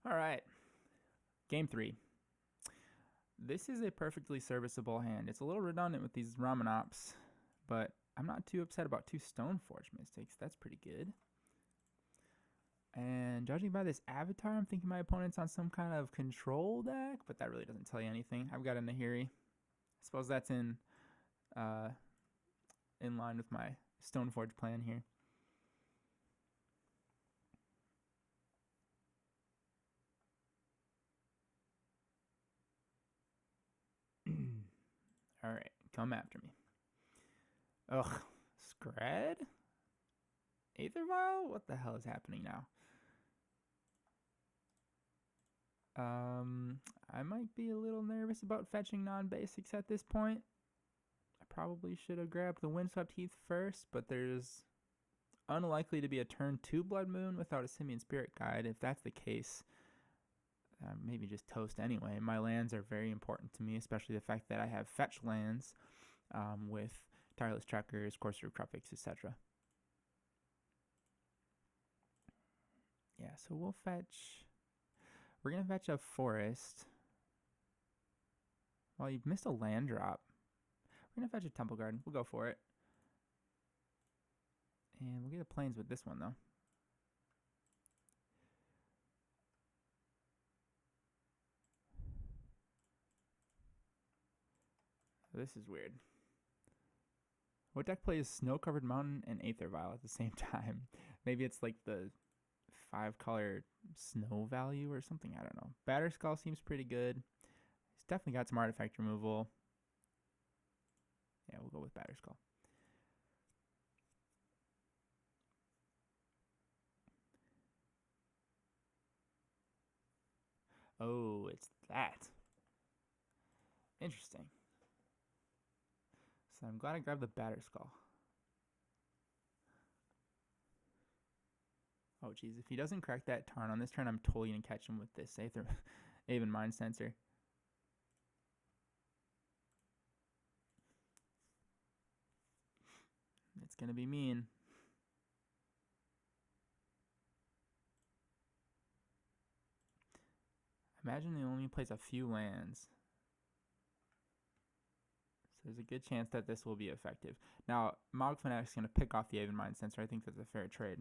All right. Game 3. This is a perfectly serviceable hand. It's a little redundant with these Ramunaps, but I'm not too upset about 2 Stoneforge Mystics. That's pretty good. And judging by this avatar, I'm thinking my opponent's on some kind of control deck, but that really doesn't tell you anything. I've got a Nahiri. I suppose that's in line with my Stoneforge plan here. All right, come after me. Ugh, Scred? Aether Vial? What the hell is happening now? I might be a little nervous about fetching non-basics at this point. I probably should have grabbed the Windswept Heath first, but there's unlikely to be a turn 2 Blood Moon without a Simian Spirit Guide. If that's the case, maybe just toast anyway. My lands are very important to me, especially the fact that I have fetch lands with Tireless Trackers, Courser of Kruphix, etc. Yeah, so we'll fetch... We're going to fetch a forest. Well, you've missed a land drop. We're going to fetch a Temple Garden. We'll go for it. And we'll get the plains with this one, though. This is weird. What deck plays Snow-Covered Mountain and Aether Vial at the same time? Maybe it's like the 5-color snow value or something. I don't know. Batterskull seems pretty good. It's definitely got some artifact removal. Yeah, we'll go with Batterskull. Oh, it's that. Interesting. So I'm glad I grabbed the Batterskull. Oh, geez. If he doesn't crack that Tarn on this turn, I'm totally going to catch him with this Aven Mindcensor. It's going to be mean. Imagine he only plays a few lands. So there's a good chance that this will be effective. Now, Mog Fanatic's going to pick off the Aven Mindcensor. I think that's a fair trade.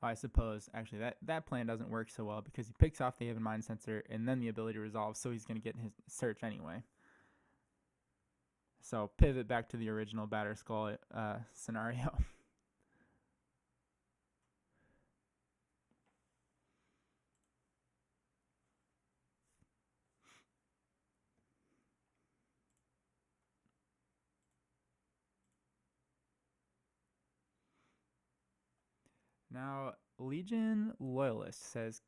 I suppose, actually, that plan doesn't work so well because he picks off the Aven Mindcensor and then the ability to resolve, so he's going to get his search anyway. So pivot back to the original Batterskull scenario. Now, Legion Loyalist says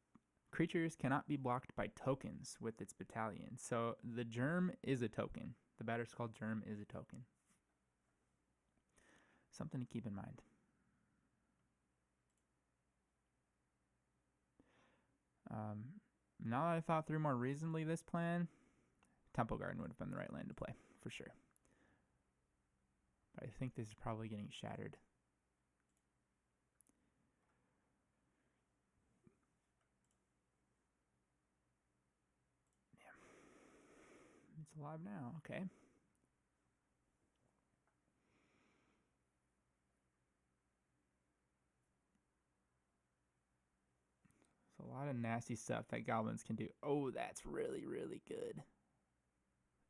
creatures cannot be blocked by tokens with its battalion. So the Germ is a token. The Batterskull Germ is a token. Something to keep in mind. Now that I thought through more reasonably this plan, Temple Garden would have been the right land to play, for sure. But I think this is probably getting shattered. It's alive now, okay. There's a lot of nasty stuff that Goblins can do. Oh, that's really, really good.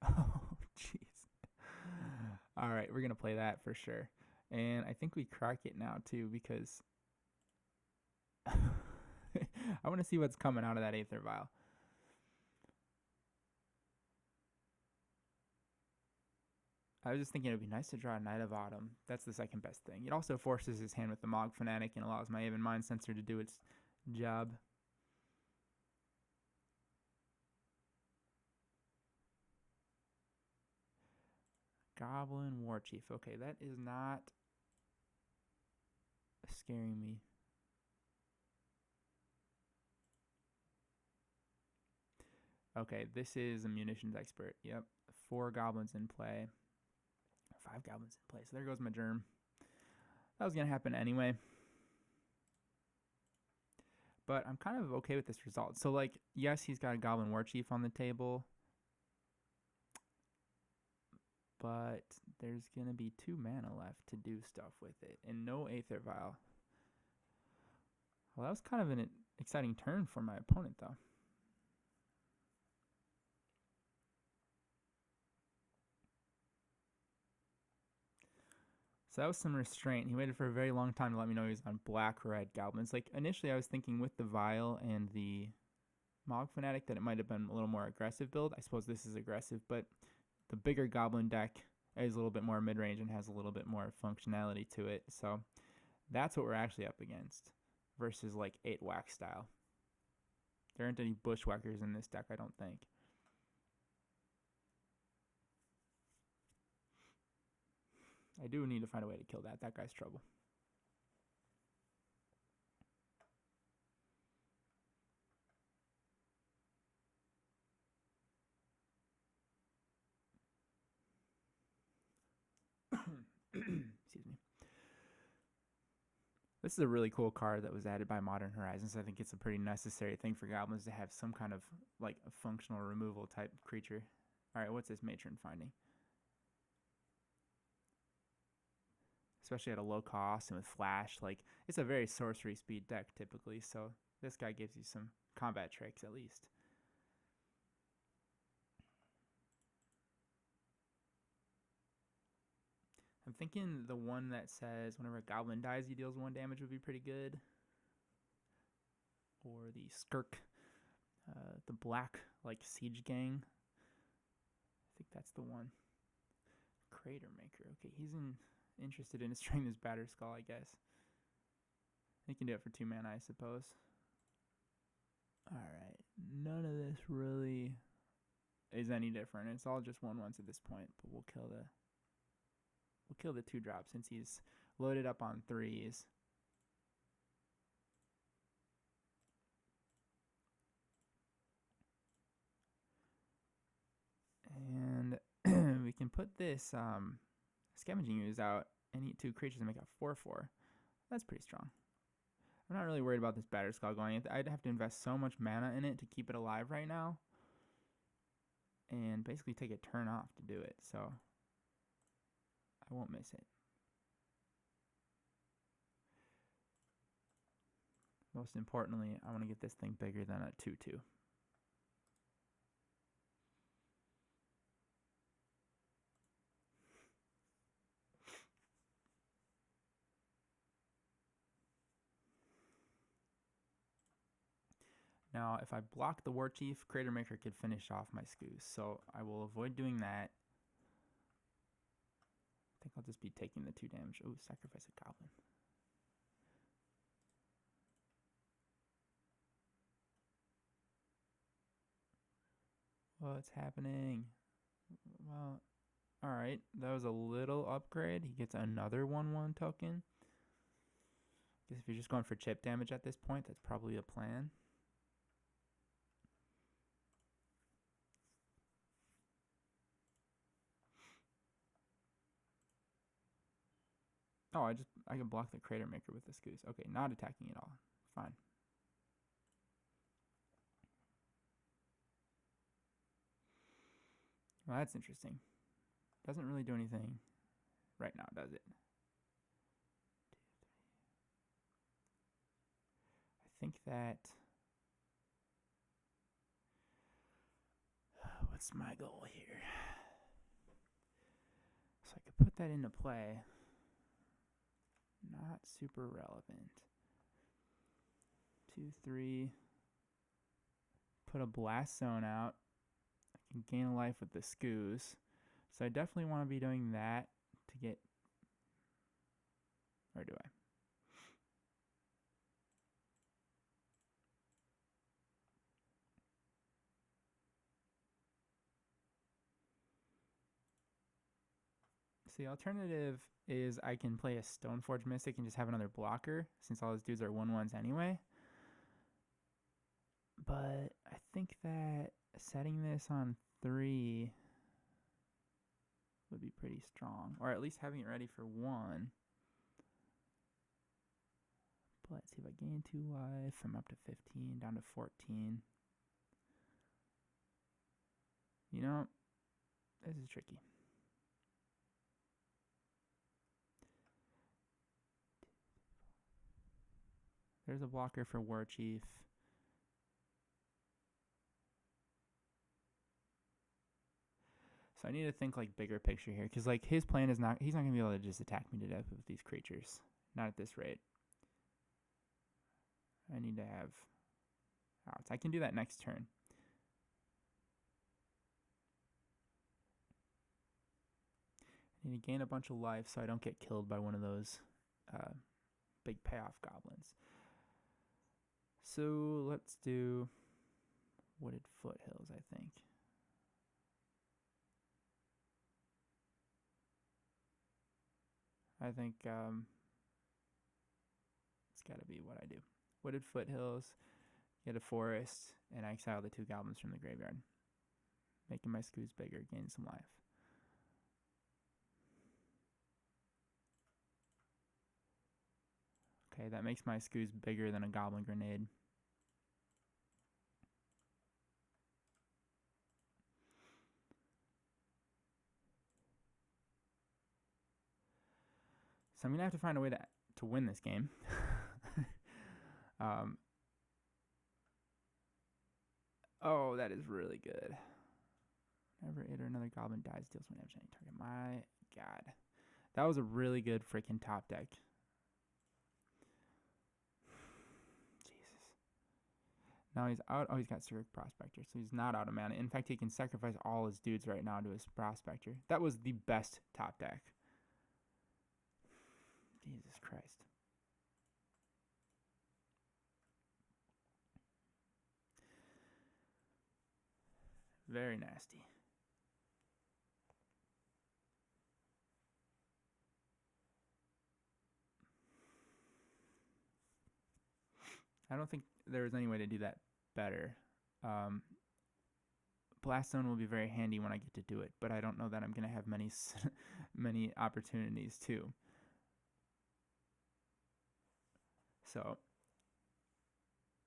Oh, jeez. All right, we're going to play that for sure. And I think we crack it now, too, because I want to see what's coming out of that Aether Vial. I was just thinking it would be nice to draw a Knight of Autumn. That's the second best thing. It also forces his hand with the Mog Fanatic and allows my Aven Mindcensor to do its job. Goblin Warchief. Okay, that is not scaring me. Okay, this is a Munitions Expert. Yep. 4 goblins in play. 5 goblins in play. So there goes my germ. That was going to happen anyway. But I'm kind of okay with this result. So, like, yes, he's got a Goblin War Chief on the table. But there's going to be 2 mana left to do stuff with it. And no Aether Vial. Well, that was kind of an exciting turn for my opponent, though. So that was some restraint. He waited for a very long time to let me know he was on black-red goblins. Like, initially I was thinking with the Vial and the Mog Fanatic that it might have been a little more aggressive build. I suppose this is aggressive, but the bigger goblin deck is a little bit more mid-range and has a little bit more functionality to it. So that's what we're actually up against versus, like, 8-whack style. There aren't any bushwhackers in this deck, I don't think. I do need to find a way to kill that. That guy's trouble. Excuse me. This is a really cool card that was added by Modern Horizons. I think it's a pretty necessary thing for goblins to have some kind of, like, a functional removal type creature. Alright, what's this Matron finding? Especially at a low cost and with flash. Like, it's a very sorcery speed deck typically, so this guy gives you some combat tricks at least. I'm thinking the one that says whenever a goblin dies he deals 1 damage would be pretty good. Or the Skirk, the black, like, siege gang. I think that's the one. Crater Maker. Okay, he's interested in destroying this Batterskull, I guess. He can do it for 2 mana, I suppose. Alright, none of this really is any different. It's all just 1/1s at this point, but we'll kill the 2-drop since he's loaded up on 3s. And we can put this Scavenging Ooze out and eat 2 creatures and make a 4/4. That's pretty strong. I'm not really worried about this Batterskull going. I'd have to invest so much mana in it to keep it alive right now. And basically take a turn off to do it, so I won't miss it. Most importantly, I want to get this thing bigger than a 2/2. Now, if I block the War Chief, Crater Maker could finish off my Scooze, so I will avoid doing that. I think I'll just be taking the 2 damage. Oh, sacrifice a goblin. What's happening? Well, alright, that was a little upgrade. He gets another 1/1 token. Guess if you're just going for chip damage at this point, that's probably a plan. Oh, I can block the Crater Maker with the Scooze. Okay, not attacking at all. Fine. Well, that's interesting. Doesn't really do anything right now, does it? 2, 3. I think that... What's my goal here? So I could put that into play. Not super relevant. 2, 3. Put a Blast Zone out. I can gain a life with the Scooze. So I definitely want to be doing that to get... Or do I? So the alternative is I can play a Stoneforge Mystic and just have another blocker, since all those dudes are 1/1s anyway. But I think that setting this on 3 pretty strong. Or at least having it ready for 1. But let's see if I gain 2 life. I'm up to 15, down to 14. You know, this is tricky. There's a blocker for War Chief. So I need to think like bigger picture here, because like his plan is not, he's not gonna be able to just attack me to death with these creatures, not at this rate. I need to have outs. I can do that next turn. I need to gain a bunch of life so I don't get killed by one of those big payoff goblins. So let's do Wooded Foothills, I think. I think it's got to be what I do. Wooded Foothills, get a forest, and I exile the 2 goblins from the graveyard. Making my Scooze bigger, gain some life. Okay, that makes my Scooze bigger than a Goblin Grenade. So I'm going to have to find a way to win this game. Oh, that is really good. Whenever it or another goblin dies, deals 1 damage to any target. My God. That was a really good freaking top deck. Jesus. Now he's out. Oh, he's got Siric Prospector, so he's not out of mana. In fact, he can sacrifice all his dudes right now to his Prospector. That was the best top deck. Jesus Christ. Very nasty. I don't think there was any way to do that better. Blast Zone will be very handy when I get to do it, but I don't know that I'm going to have many opportunities to. So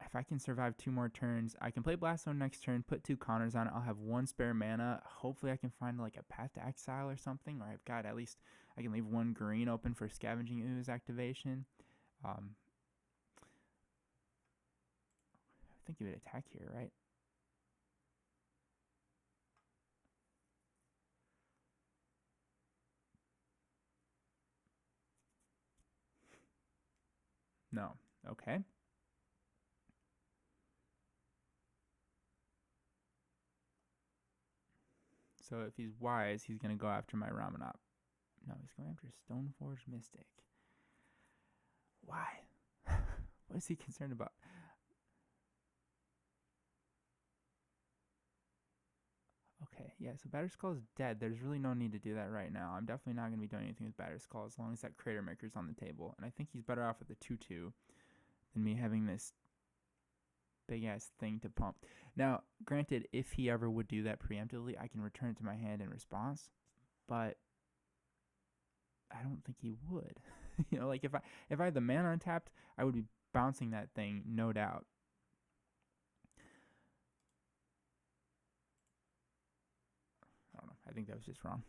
if I can survive 2 more turns, I can play Blast Zone next turn, put 2 counters on it. I'll have 1 spare mana. Hopefully I can find like a Path to Exile or something, or I've got at least, I can leave 1 green open for Scavenging Ooze activation. I think you would attack here, right? No. Okay. So if he's wise, he's going to go after my Ramunap. No, he's going after Stoneforge Mystic. Why? What is he concerned about? Okay, yeah, so Batterskull is dead. There's really no need to do that right now. I'm definitely not going to be doing anything with Batterskull as long as that Crater Maker's on the table. And I think he's better off with the 2/2 than me having this big-ass thing to pump. Now, granted, if he ever would do that preemptively, I can return it to my hand in response. But I don't think he would. You know, like if I had the mana untapped, I would be bouncing that thing, no doubt. I don't know. I think that was just wrong.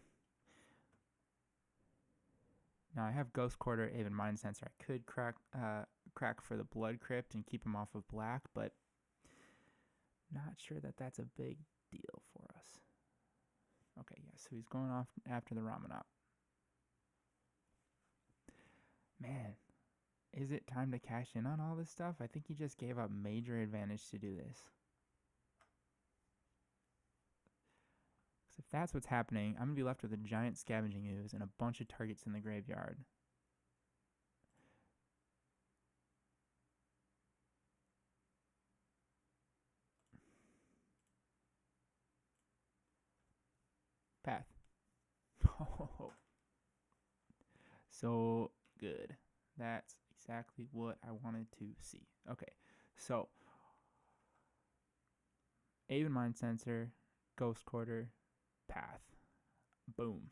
Now I have Ghost Quarter, Aven Mindcensor. I could crack for the Blood Crypt and keep him off of black, but not sure that that's a big deal for us. Okay, yeah, so he's going off after the Ramunap. Man, is it time to cash in on all this stuff? I think he just gave up major advantage to do this. If that's what's happening, I'm going to be left with a giant Scavenging Ooze and a bunch of targets in the graveyard. Path. Oh, so good. That's exactly what I wanted to see. Okay, so Aven Mindcensor, Ghost Quarter, Path. Boom.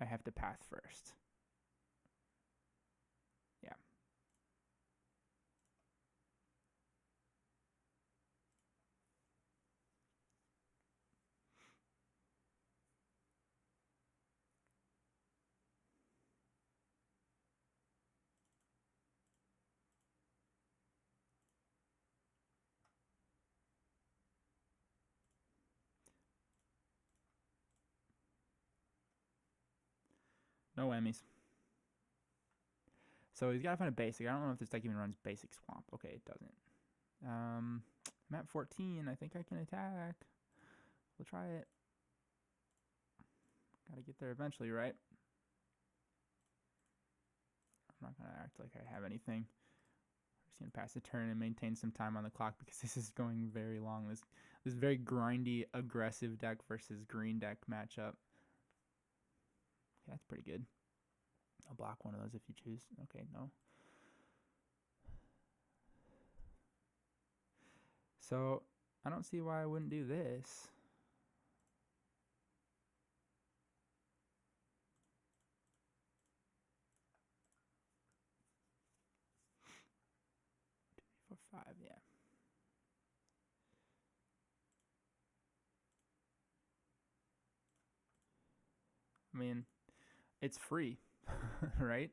I have to path first. Yeah. No whammies. So he's got to find a basic. I don't know if this deck even runs basic swamp. Okay, it doesn't. I'm at 14. I think I can attack. We'll try it. Gotta get there eventually, right? I'm not gonna act like I have anything. I'm just gonna pass the turn and maintain some time on the clock because this is going very long. This very grindy, aggressive deck versus green deck matchup. Okay, that's pretty good. I'll block one of those if you choose. Okay, no. So I don't see why I wouldn't do this. For 5, yeah. I mean, it's free, right?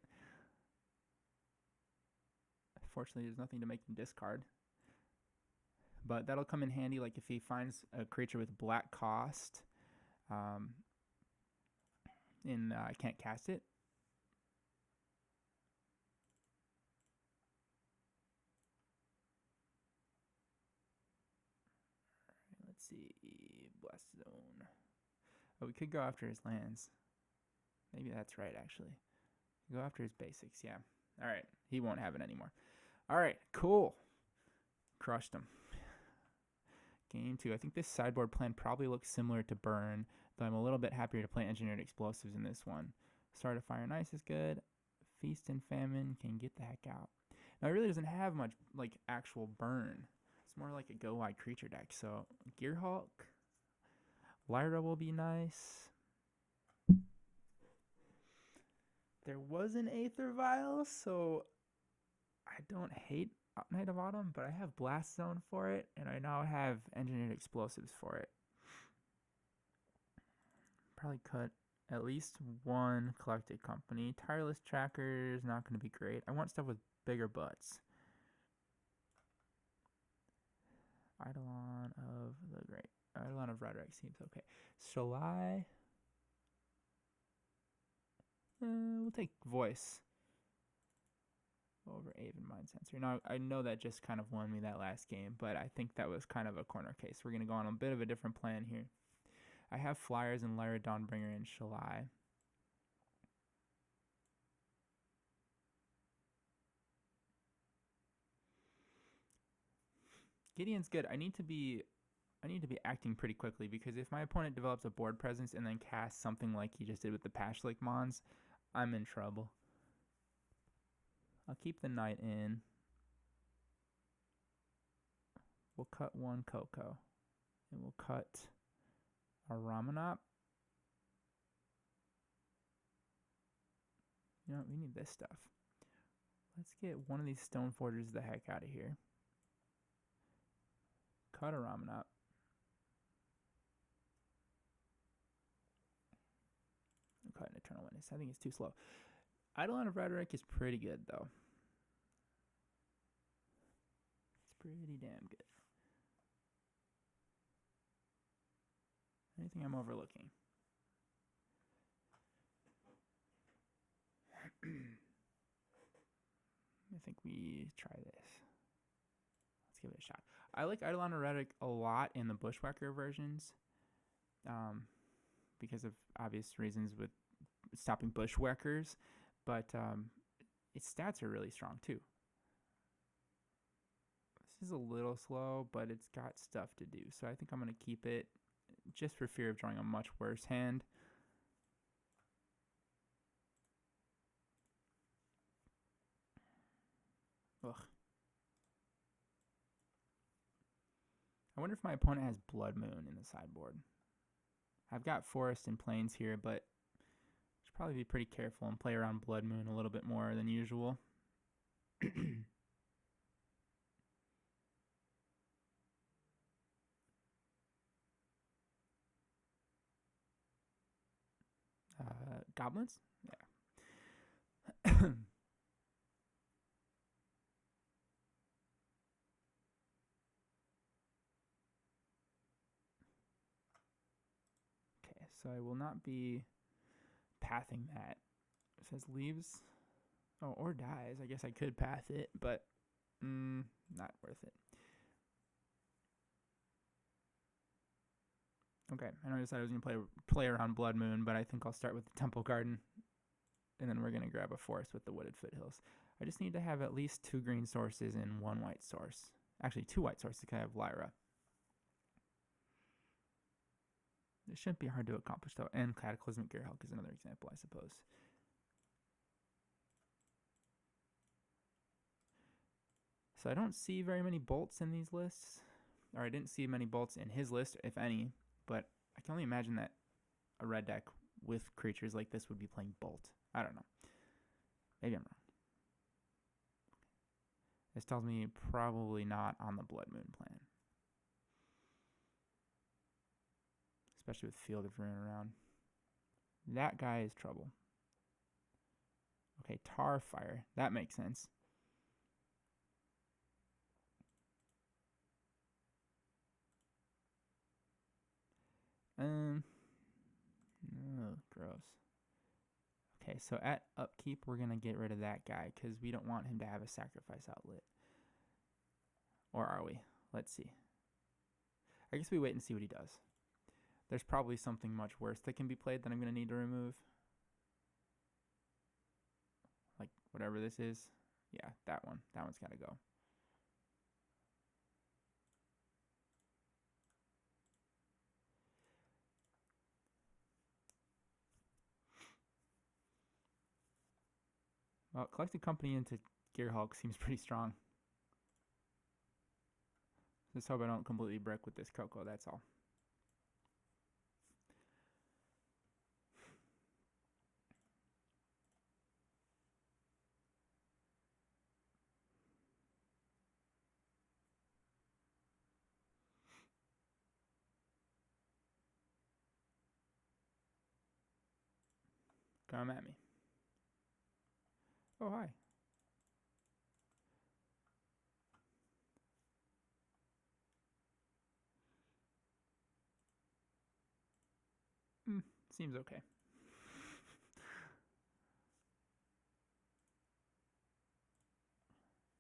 Fortunately, there's nothing to make him discard. But that'll come in handy, like if he finds a creature with black cost, and I can't cast it. Let's see, Blast Zone. Oh, we could go after his lands. Maybe that's right, actually. Go after his basics, yeah. All right, he won't have it anymore. All right, cool. Crushed him. Game 2. I think this sideboard plan probably looks similar to Burn, though I'm a little bit happier to play Engineered Explosives in this one. Start of Fire and Ice is good. Feast and Famine can get the heck out. Now, it really doesn't have much, like, actual burn. It's more like a go-wide creature deck. So, Gearhulk. Lyra will be nice. There was an Aether Vial, so I don't hate Night of Autumn, but I have Blast Zone for it, and I now have Engineered Explosives for it. Probably cut at least one Collected Company. Tireless Tracker is not going to be great. I want stuff with bigger butts. Eidolon of Rhetoric seems okay. Shalai. We'll take Voice over Aven Mindcensor. Now, I know that just kind of won me that last game, but I think that was kind of a corner case. We're going to go on a bit of a different plan here. I have Flyers and Lyra Dawnbringer and Shalai. Gideon's good. I need to be acting pretty quickly because if my opponent develops a board presence and then casts something like he just did with the Pashlik Mons, I'm in trouble. I'll keep the Knight in. We'll cut one Coco. And we'll cut a Ramunap. You know what? We need this stuff. Let's get one of these Stoneforgers the heck out of here. Cut a Ramunap. Cut an Eternal Witness. I think it's too slow. Eidolon of Rhetoric is pretty good, though. It's pretty damn good. Anything I'm overlooking? I think we try this. Let's give it a shot. I like Eidolon of Rhetoric a lot in the Bushwhacker versions, because of obvious reasons with stopping Bushwhackers, but its stats are really strong too. This is a little slow, but it's got stuff to do, so I think I'm going to keep it just for fear of drawing a much worse hand. Ugh. I wonder if my opponent has Blood Moon in the sideboard. I've got Forest and Plains here, but should Should probably be pretty careful and play around Blood Moon a little bit more than usual. Goblins? Yeah. Okay, so I will not be pathing that. It says leaves. Oh, or dies. I guess I could path it, but not worth it. Okay, I know I decided I was going to play around Blood Moon, but I think I'll start with the Temple Garden, and then we're going to grab a forest with the Wooded Foothills. I just need to have at least 2 green sources and 1 white source. Actually, 2 white sources because I have Lyra. It shouldn't be hard to accomplish, though, and Cataclysmic Gearhulk is another example, I suppose. So I don't see very many bolts in these lists, or I didn't see many bolts in his list, if any, but I can only imagine that a red deck with creatures like this would be playing Bolt. I don't know. Maybe I'm wrong. This tells me probably not on the Blood Moon plan. Especially with Field of Ruin around. That guy is trouble. Okay, Tar Fire. That makes sense. Oh, gross. Okay, so at upkeep, we're going to get rid of that guy because we don't want him to have a sacrifice outlet. Or are we? Let's see. I guess we wait and see what he does. There's probably something much worse that can be played that I'm going to need to remove. Like, whatever this is. Yeah, that one. That one's got to go. Well, Collected Company into Gearhulk seems pretty strong. Just hope I don't completely brick with this Coco, that's all. Come at me. Oh, hi. Seems okay.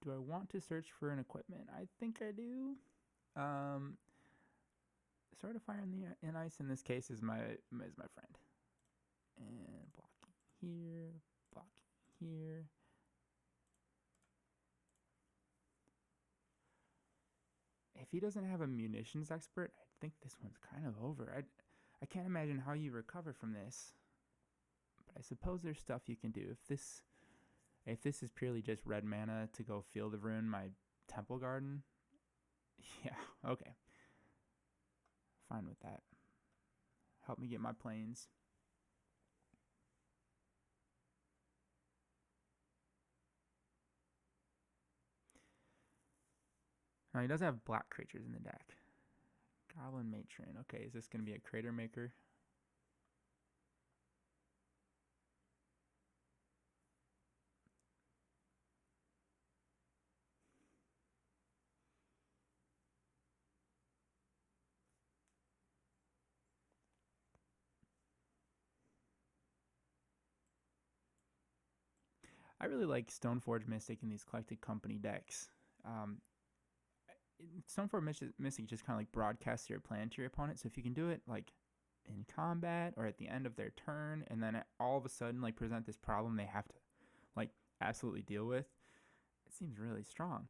Do I want to search for an equipment? I think I do. Sword of Fire in Ice in this case is my friend. And blocking here, blocking here. If he doesn't have a munitions expert, I think this one's kind of over. I can't imagine how you recover from this. But I suppose there's stuff you can do. If this is purely just red mana to go Field of Ruin my Temple Garden, yeah, okay. Fine with that. Help me get my planes. Now he does have black creatures in the deck. Goblin Matron. Okay, is this going to be a Crater Maker? I really like Stoneforge Mystic in these Collected Company decks. Stoneforge Mystic just kind of like broadcasts your plan to your opponent. So if you can do it like in combat or at the end of their turn, and then all of a sudden like present this problem they have to like absolutely deal with, it seems really strong.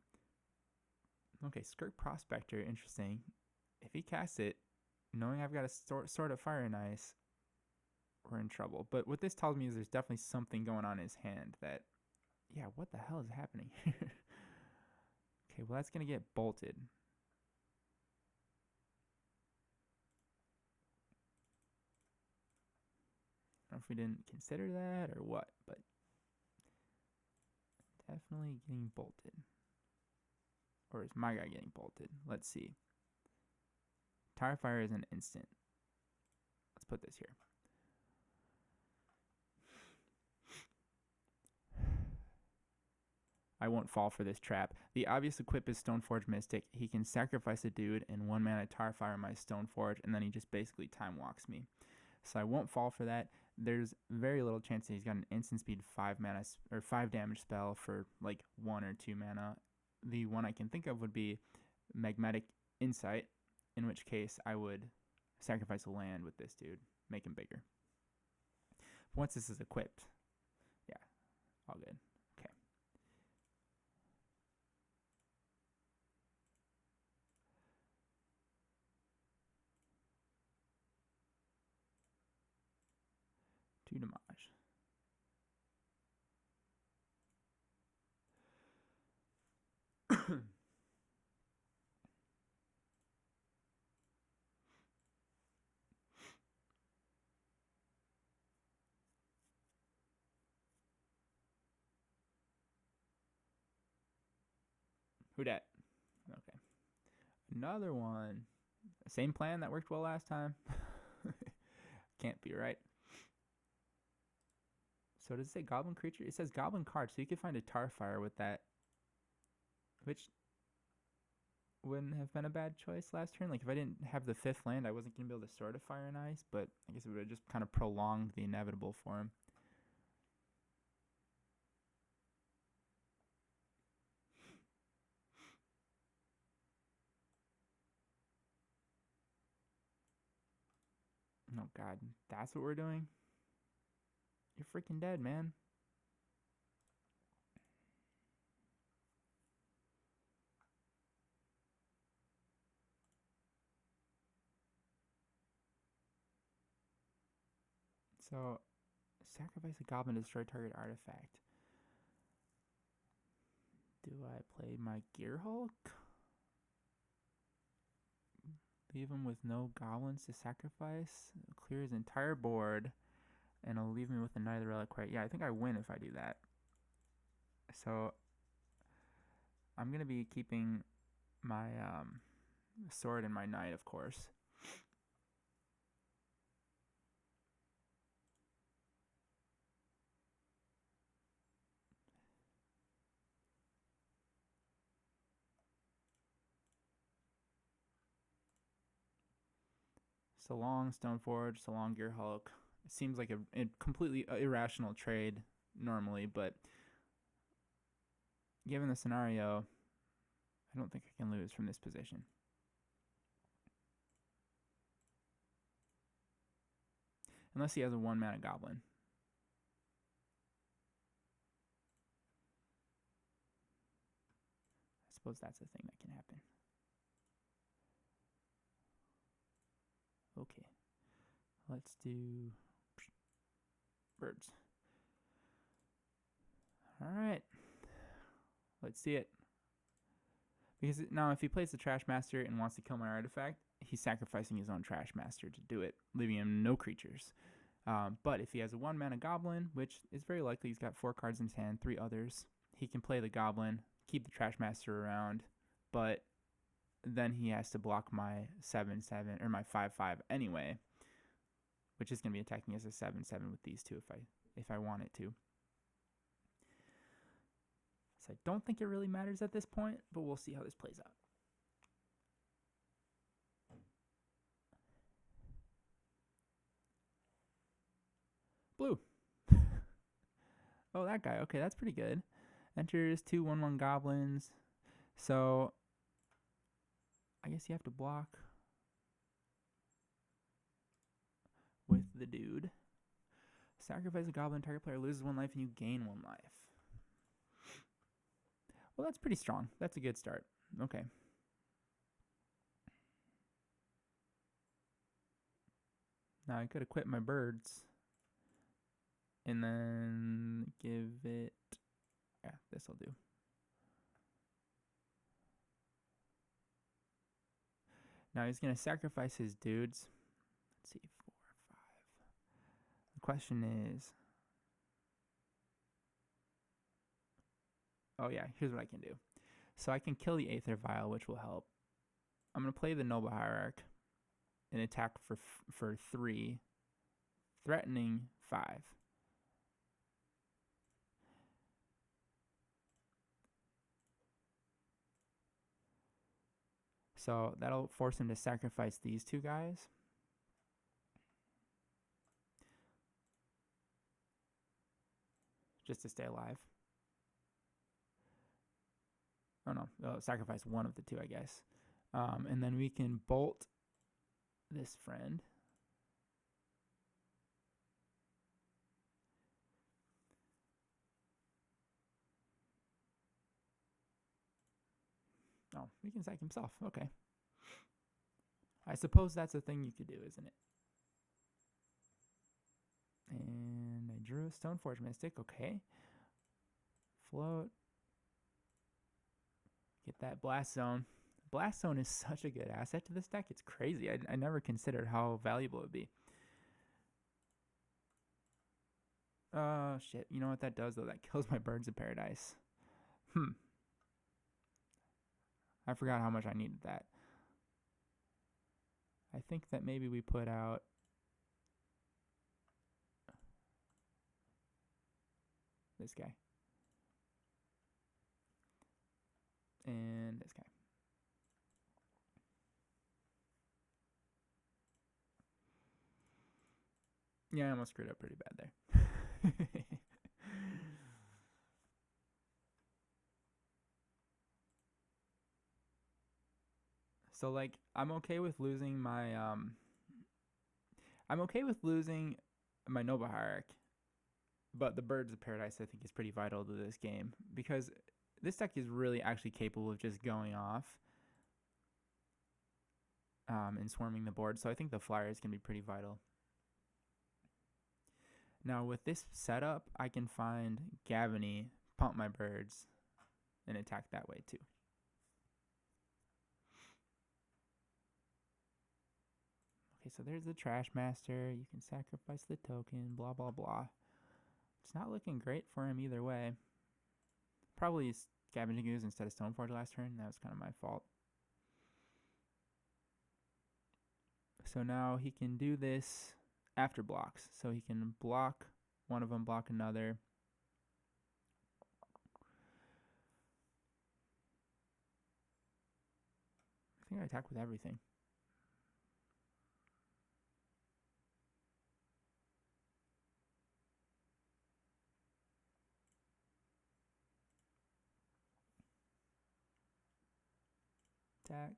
Okay, Skirk Prospector, interesting. If he casts it, knowing I've got a Sword of Fire and Ice, we're in trouble. But what this tells me is there's definitely something going on in his hand that, yeah, what the hell is happening here? Okay, well, that's going to get bolted. know if we didn't consider that or what, but definitely getting bolted. Or is my guy getting bolted? Let's see. Tirefire is an instant. Let's put this here. I won't fall for this trap. The obvious equip is Stoneforge Mystic. He can sacrifice a dude and 1 mana Tirefire my Stoneforge, and then he just basically time walks me. So I won't fall for that. There's very little chance that he's got an instant speed 5 mana or 5 damage spell for like 1 or 2 mana. The one I can think of would be Magmatic Insight, in which case I would sacrifice a land with this dude, make him bigger. But once this is equipped, yeah, all good. Okay. Two damage. Who dat? Okay. Another one. Same plan that worked well last time. Can't be right. So does it say goblin creature? It says goblin card, so you could find a Tarfire with that, which wouldn't have been a bad choice last turn. Like if I didn't have the 5th land, I wasn't going to be able to Sword of Fire and Ice, but I guess it would have just kind of prolonged the inevitable for him. Oh god, that's what we're doing? You're freaking dead, man. So, sacrifice a goblin to destroy target artifact. Do I play my Gearhulk? Leave him with no goblins to sacrifice. Clear his entire board. And it'll leave me with a Knight of the Reliquary. Yeah, I think I win if I do that. So I'm going to be keeping my sword and my knight, of course. So long, Stoneforge. So long, Gearhulk. It seems like a completely irrational trade normally, but given the scenario, I don't think I can lose from this position. Unless he has a 1 mana goblin. I suppose that's a thing that can happen. Okay. Let's do birds. Alright. Let's see it. Because now if he plays the Trash Master and wants to kill my artifact, he's sacrificing his own Trash Master to do it, leaving him no creatures. But if he has a 1 mana goblin, which is very likely, he's got 4 cards in his hand, 3 others, he can play the goblin, keep the Trash Master around, but then he has to block my 7/7 or my 5/5 anyway, which is going to be attacking as a 7/7 with these two if I want it to. So I don't think it really matters at this point, but we'll see how this plays out. Blue. Oh, that guy. Okay, that's pretty good. Enters 2 1/1 goblins. So I guess you have to block with the dude. Sacrifice a goblin, target player loses 1 life and you gain 1 life. Well, that's pretty strong. That's a good start. Okay. Now I could equip my birds and then give it, yeah, this will do. Now he's going to sacrifice his dudes. Let's see, 4, 5. The question is... Oh yeah, here's what I can do. So I can kill the Aether Vial, which will help. I'm going to play the Noble Hierarch and attack for 3, threatening 5. So that'll force him to sacrifice these 2 guys. Just to stay alive. Oh no, sacrifice one of the 2, I guess. And then we can bolt this friend. Oh, he can sack himself. Okay. I suppose that's a thing you could do, isn't it? And I drew a Stoneforge Mystic. Okay. Float. Get that Blast Zone. Blast Zone is such a good asset to this deck. It's crazy. I never considered how valuable it would be. Shit. You know what that does, though? That kills my Birds of Paradise. I forgot how much I needed that. I think that maybe we put out... this guy. And this guy. Yeah, I almost screwed up pretty bad there. So, like, I'm okay with losing my, Noble Hierarch, but the Birds of Paradise, I think, is pretty vital to this game, because this deck is really actually capable of just going off and swarming the board, so I think the Flyers can be pretty vital. Now, with this setup, I can find Gavony, pump my birds, and attack that way, too. Okay, so there's the Trash Master. You can sacrifice the token, blah, blah, blah. It's not looking great for him either way. Probably Scavenging Ooze instead of Stoneforge last turn. That was kind of my fault. So now he can do this after blocks. So he can block one of them, block another. I think I attack with everything. Attack.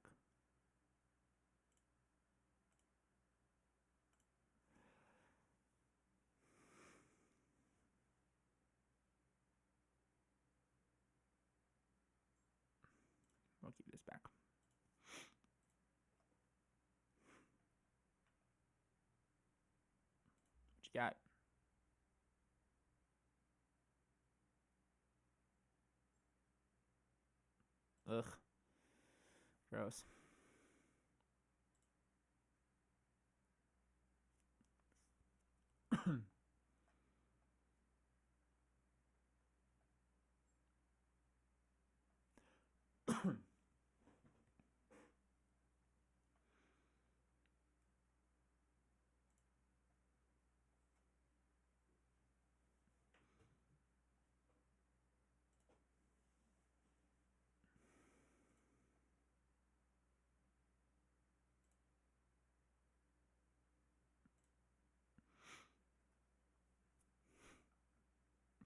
We'll keep this back. What you got? Ugh. Gross.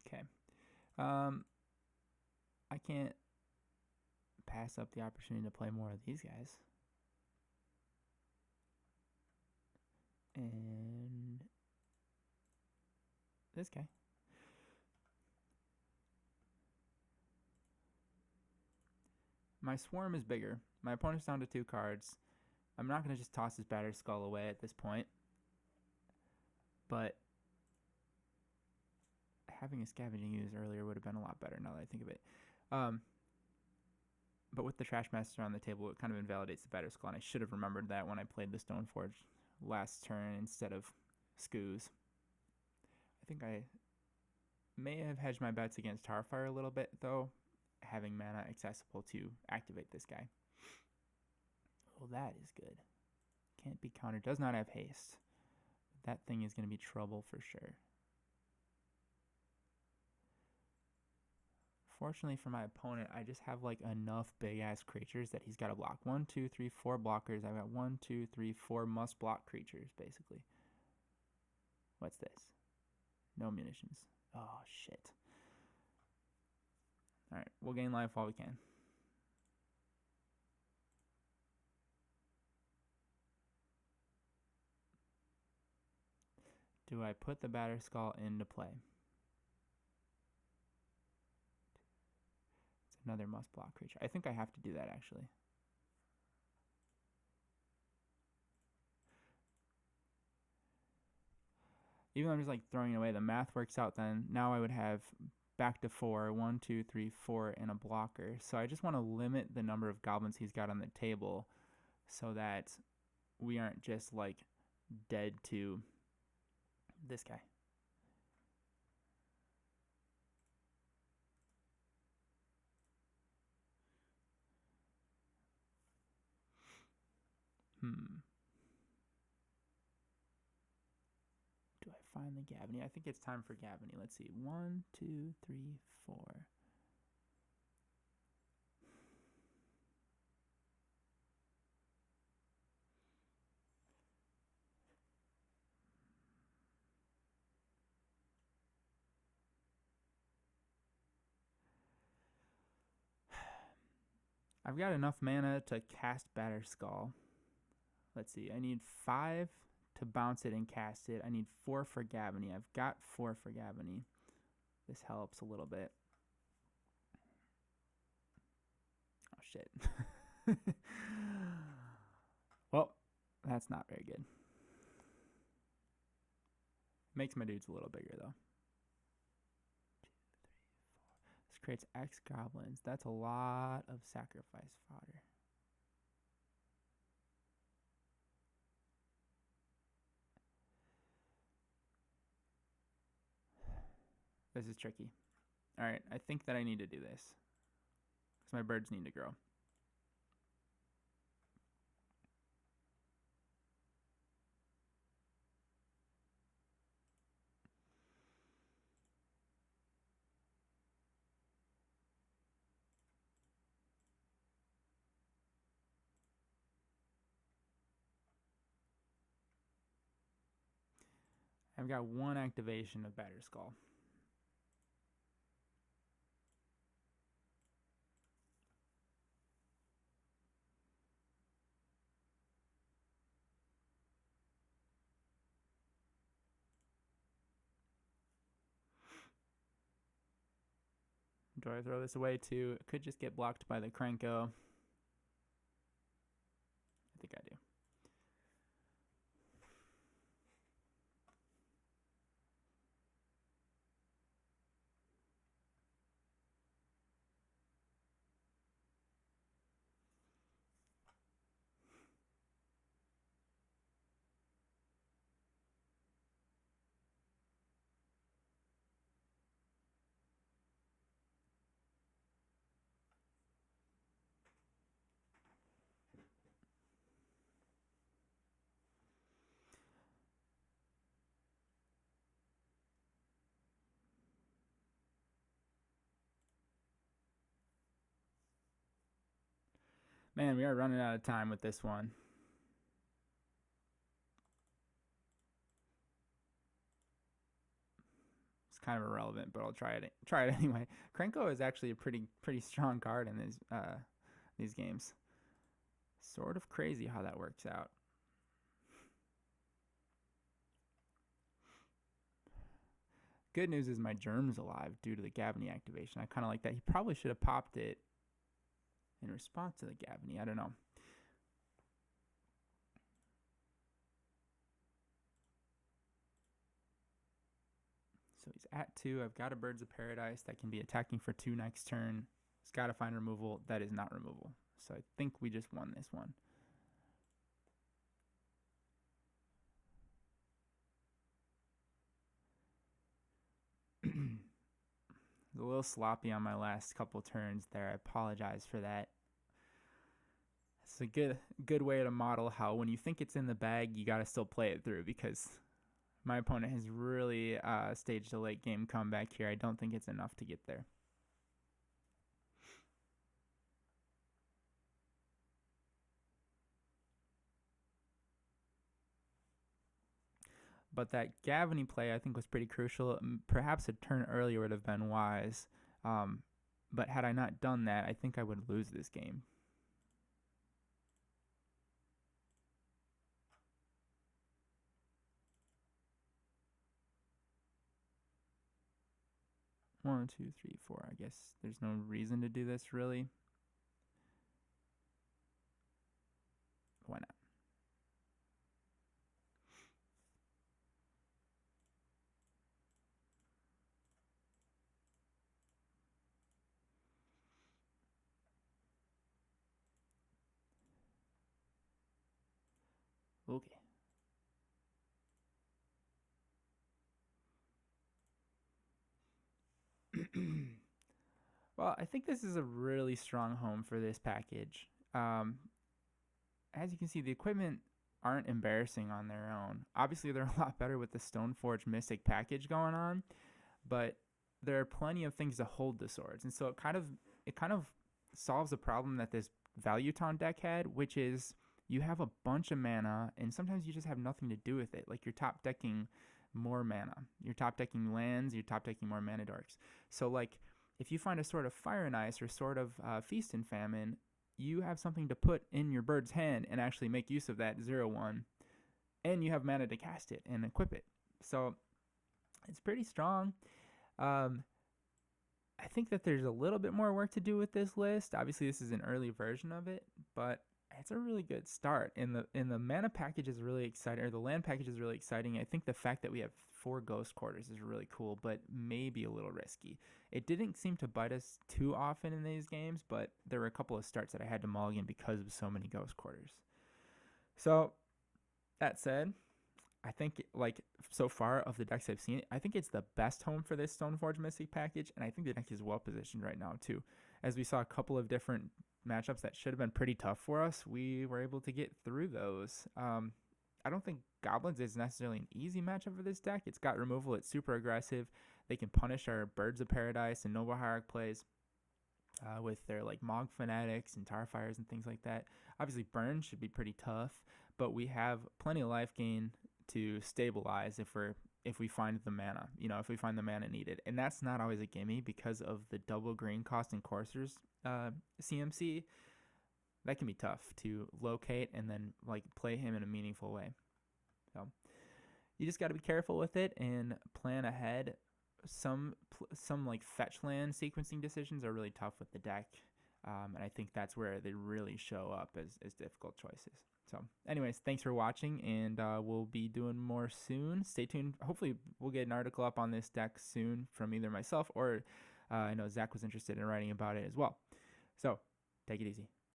Okay. I can't pass up the opportunity to play more of these guys. And this guy. My swarm is bigger. My opponent's down to 2 cards. I'm not going to just toss his Batterskull away at this point. But having a Scavenging Ooze earlier would have been a lot better now that I think of it. But with the Trash Master on the table, it kind of invalidates the Batterskull, and I should have remembered that when I played the Stoneforge last turn instead of Scooze. I think I may have hedged my bets against Starfire a little bit, though, having mana accessible to activate this guy. Oh, that is good. Can't be countered. Does not have haste. That thing is going to be trouble for sure. Fortunately for my opponent, I just have like enough big-ass creatures that he's got to block. 1, 2, 3, 4 blockers. I've got 1, 2, 3, 4 must-block creatures, basically. What's this? No munitions. Oh, shit. Alright, we'll gain life while we can. Do I put the Batterskull into play? It's another must-block creature. I think I have to do that, actually. Even though I'm just like throwing it away, the math works out then. Now I would have back to 4, 1, 2, 3, 4, and a blocker. So I just want to limit the number of goblins he's got on the table so that we aren't just like dead to this guy. Do I find the Gavony? I think it's time for Gavony. Let's see. 1, 2, 3, 4. I've got enough mana to cast Batterskull. Let's see. I need 5 to bounce it and cast it. I need 4 for Gavony. I've got 4 for Gavony. This helps a little bit. Oh, shit. Well, that's not very good. Makes my dudes a little bigger, though. 2, 3, 4. This creates X goblins. That's a lot of sacrifice fodder. This is tricky. Alright, I think that I need to do this. Because my birds need to grow. I've got 1 activation of Batterskull. Do I throw this away too? It could just get blocked by the Krenko. I think I do. Man, we are running out of time with this one. It's kind of irrelevant, but I'll try it anyway. Krenko is actually a pretty strong card in these games. Sort of crazy how that works out. Good news is my Germ's alive due to the Gavony activation. I kind of like that. He probably should have popped it in response to the Gavony. I don't know. So he's at 2. I've got a Birds of Paradise that can be attacking for 2 next turn. He's got to find removal. That is not removal. So I think we just won this one. was a little sloppy on my last couple turns there. I apologize for that. It's a good way to model how when you think it's in the bag, you got to still play it through, because my opponent has really staged a late game comeback here. I don't think it's enough to get there. But that Gavony play I think was pretty crucial. Perhaps a turn earlier would have been wise. But had I not done that, I think I would lose this game. One, two, three, four. I guess there's no reason to do this, really. Why not? Okay. Well, I think this is a really strong home for this package. As you can see, the equipment aren't embarrassing on their own. Obviously, they're a lot better with the Stoneforge Mystic package going on, but there are plenty of things to hold the swords, and so it kind of solves a problem that this Value Town deck had, which is you have a bunch of mana, and sometimes you just have nothing to do with it. Like you're top decking more mana, you're top decking lands, you're top decking more mana dorks. So like if you find a Sword of Fire and Ice or Sword of Feast and Famine, you have something to put in your bird's hand and actually make use of that 0/1, and you have mana to cast it and equip it. So it's pretty strong. I think that there's a little bit more work to do with this list. Obviously, this is an early version of it, but it's a really good start. And the mana package is really exciting, or the land package is really exciting. I think the fact that we have 4 Ghost Quarters is really cool, but maybe a little risky. It didn't seem to bite us too often in these games, but there were a couple of starts that I had to mulligan because of so many Ghost Quarters. So, that said, I think, like, so far of the decks I've seen, I think it's the best home for this Stoneforge Mystic package, and I think the deck is well positioned right now, too. As we saw a couple of different matchups that should have been pretty tough for us, we were able to get through those. I don't think Goblins is necessarily an easy matchup for this deck. It's got removal, it's super aggressive. They can punish our Birds of Paradise and Noble Hierarch plays with their like Mog Fanatics and Tarfires and things like that. Obviously, Burn should be pretty tough, but we have plenty of life gain to stabilize if we find the mana, if we find the mana needed. And that's not always a gimme because of the double green cost in Courser's CMC. That can be tough to locate and then like play him in a meaningful way. So you just got to be careful with it and plan ahead. Some like fetch land sequencing decisions are really tough with the deck, and I think that's where they really show up as difficult choices. So anyways, thanks for watching, and we'll be doing more soon. Stay tuned. Hopefully we'll get an article up on this deck soon from either myself or I know Zach was interested in writing about it as well. So take it easy.